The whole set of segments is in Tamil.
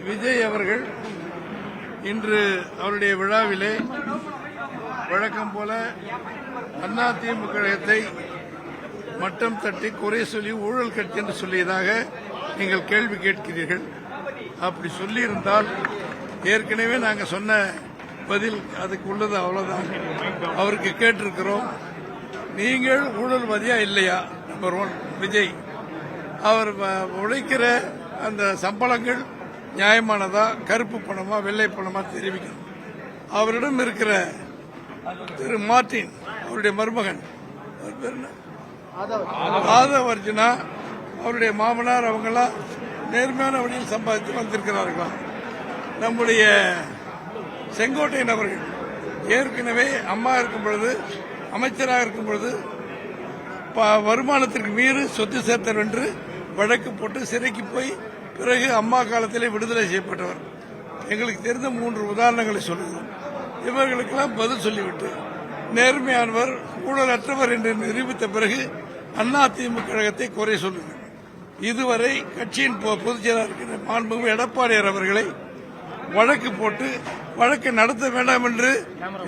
விஜய் அவர்கள் இன்று அவருடைய விழாவிலே வழக்கம் போல அதிமுக கழகத்தை மட்டம் தட்டி குறை சொல்லி ஊழல் கட்சி என்று சொல்லியதாக நீங்கள் கேள்வி கேட்கிறீர்கள். அப்படி சொல்லியிருந்தால் ஏற்கனவே நாங்கள் சொன்ன பதில் அதுக்கு உள்ளது அவ்வளவுதான். அவருக்கு கேட்டிருக்கிறோம், நீங்கள் ஊழல்வாதியா இல்லையா? நம்பர் 1 விஜய் அவர் உழைக்கிற அந்த சம்பளங்கள் நியாயமானதா, கருப்பு பணமா வெள்ளை பணமா தெரிவிக்கணும். அவரிடம் இருக்கிற திரு மார்டின் அவருடைய மருமகன் ஆதவ் அர்ஜுனா அவருடைய மாமனார் அவங்கெல்லாம் நேர்மையான வழியில் சம்பாதித்து வந்திருக்கிறார்களா? நம்முடைய செங்கோட்டையன் அவர்கள் ஏற்கனவே அம்மா இருக்கும் பொழுது அமைச்சராக இருக்கும் பொழுது வருமானத்திற்கு மீறி சொத்து சேர்த்தவர் என்று வழக்கு போட்டு சிறைக்கு போய் பிறகு அம்மா காலத்திலே விடுதலை செய்யப்பட்டவர். எங்களுக்கு தெரிந்த 3 உதாரணங்களை சொல்லுகிறோம். இவர்களுக்கெல்லாம் பதில் சொல்லிவிட்டு நேர்மையானவர் ஊழலற்றவர் என்று நிரூபித்த பிறகு அதிமுக கழகத்தை குறை சொல்லுங்கள். இதுவரை கட்சியின் பொதுச் செயலாளர் இருக்கிற மாண்புமிகு எடப்பாடியார் அவர்களை வழக்கு போட்டு வழக்கு நடத்த வேண்டாம் என்று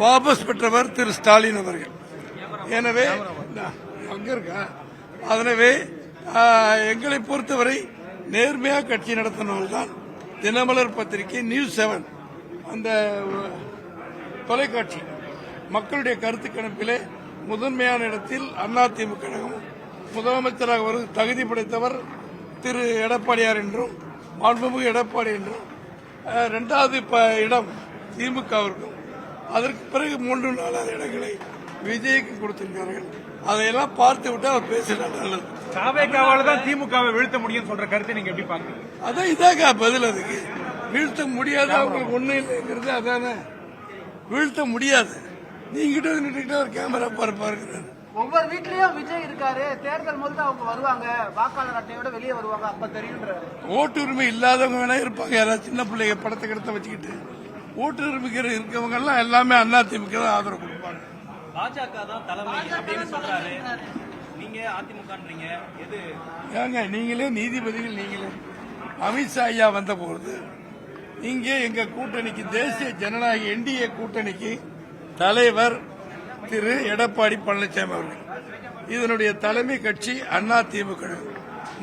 வாபஸ் பெற்றவர் திரு ஸ்டாலின் அவர்கள். எனவே அங்க இருக்கா அதனவே எங்களை பொறுத்தவரை நேர்மையாக கட்சி நடத்தினவர்கள் தினமலர் பத்திரிகை, நியூஸ் 7 அந்த தொலைக்காட்சி மக்களுடைய கருத்து கணிப்பிலே முதன்மையான இடத்தில் அதிமுக கழகம் முதலமைச்சராக ஒரு தகுதி படைத்தவர் திரு எடப்பாடியார் என்றும் மாண்புமிகு எடப்பாடி என்றும் 2வது இடம் திமுகவிற்கும் அதற்கு பிறகு 3-4 இடங்களை விஜய்க்கு கொடுத்திருக்கிறார்கள். அதையெல்லாம் பார்த்து விட்டு அவர் பேசினார். நல்லது. தாவேகாவால தான் திமுகவை வீழ்த்த முடியும் சொல்ற கருத்தை நீங்க எப்படி பாக்குறீங்க? அதான் இதாங்க பதில். அதுக்கு வீழ்த்த முடியாது, அவங்களுக்கு ஒண்ணு இல்லைங்கிறது அதானே. வீழ்த்த முடியாது. நீங்கிட்ட நின்றுட்டு ஒரு கேமரா பாருங்க. ஒவ்வொரு வீட்லயும் விஜய் இருக்காரு. தேர்தல் போது அவங்க வருவாங்க, வாக்காளர் அட்டையோட வெளியே வருவாங்க, அப்ப தெரியுன்ற. ஓட்டு உரிமை இல்லாதவங்க வேணா இருப்பாங்க, யாராவது சின்ன பிள்ளைங்க படத்தை கிடத்த வச்சுக்கிட்டு. ஓட்டு உரிமை இருக்கவங்க எல்லாம் எல்லாமே அதிமுக தான் ஆதரவு கொடுப்பாங்க. பாஜக தான் தலைமை அப்படின்னு சொல்றாரு, நீங்க அதிமுகன்றீங்க. எது ஏங்க நீங்களே நீதிபதிகள், நீங்களே அமித்ஷா ஐயா வந்த போது நீங்க எங்க கூட்டணிக்கு தேசிய ஜனநாயக என்டிஏ கூட்டணிக்கு தலைவர் திரு எடப்பாடி பழனிசாமி அவர்கள், இதனுடைய தலைமை கட்சி அதிமுக.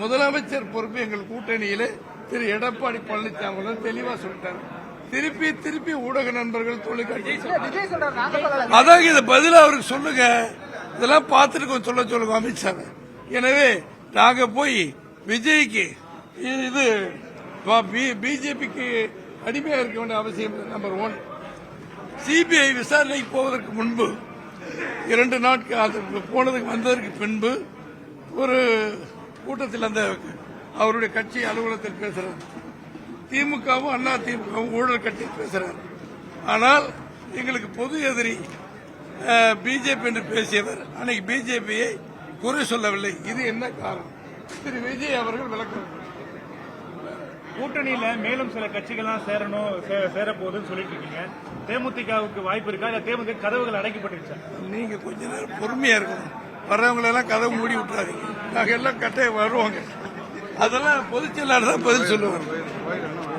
முதலமைச்சர் பொறுப்பு எங்கள் கூட்டணியிலே திரு எடப்பாடி பழனிசாமி அவர்கள் தெளிவா சொல்லிட்டார். திருப்பி ஊடக நண்பர்கள் தொலைக்காட்சி அதான் இதை பதிலா அவருக்கு சொல்லுங்க. இதெல்லாம் பார்த்துட்டு கொஞ்சம் சொல்லுங்க அமித்ஷா. எனவே நாங்க போய் விஜய்க்கு இது பிஜேபிக்கு அடிமையாக இருக்க வேண்டிய அவசியம். நம்பர் 1 சிபிஐ விசாரணைக்கு போவதற்கு முன்பு 2 நாட்கள் போனதுக்கு வந்ததற்கு பின்பு ஒரு கூட்டத்தில் அந்த அவருடைய கட்சி அலுவலகத்தில் பேசுறாரு. திமுகவும் அதிமுகவும் ஊழல் கட்டி பேசுறாரு. ஆனால் எங்களுக்கு பொது எதிரி பிஜேபி என்று பேசியவர் அன்னைக்கு பிஜேபியை குறை சொல்லவில்லை. இது என்ன காரணம்? திரு விஜய் அவர்கள் விளக்கம். கூட்டணியில மேலும் சில கட்சிகள்லாம் சேரப்போகுதுன்னு சொல்லிட்டு இருக்கீங்க. தேமுதிகவுக்கு வாய்ப்பு இருக்கா? இல்ல தேமுதிக கதவுகள் அடைக்கப்பட்டிருச்சா? நீங்க கொஞ்ச நேரம் பொறுமையா இருக்கணும். வர்றவங்களெல்லாம் கதவு மூடி விட்டுறாதீங்க. நாங்க எல்லாம் கட்டாயம் வருவாங்க. அதெல்லாம் பொதுச் செயலாளர் தான் பதில் சொல்லுவாங்க.